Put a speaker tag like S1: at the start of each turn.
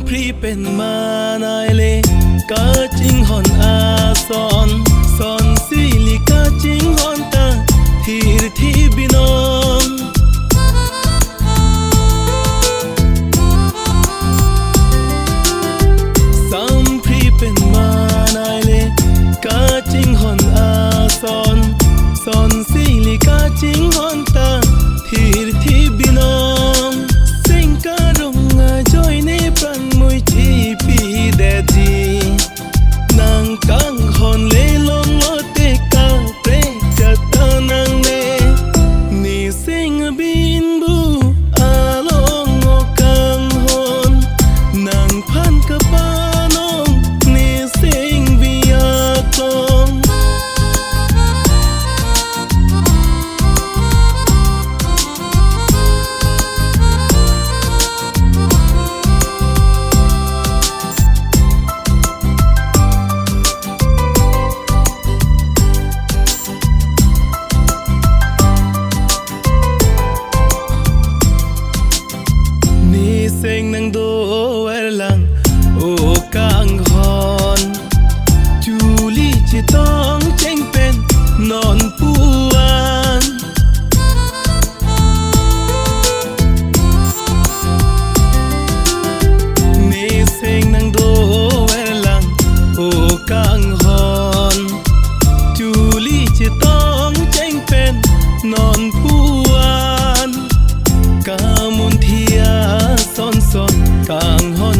S1: พรีเป็นมานายเลกาจิงหอนอาซอนซอนซิลิกาจิงหอนตาทีรทีบินองสัมพรีเป็นมานายเลกาจิงหอนอาซอนซอนซิลิกาจิงหอนตาทีรทีบินองสิงการงอาจอยในปรังมวยที่ปีแดดีนางกังหอนเลลงโลเตกาเปรจัดนางเนนี่สิงบินบูอาลงโอกังหอนนางพันกับปานองนี่สิงวิยาตงเซ็งนังโดเวรลังโอกังฮอนจูลี่จิต้องเจ้งเป็นนอนปวนนี่เซ็งนังโดเวรลังโอกังฮอนจูลี่จิต้องเจ้งเป็นนอนปวนกามุนเทียซอนซอนกางฮอน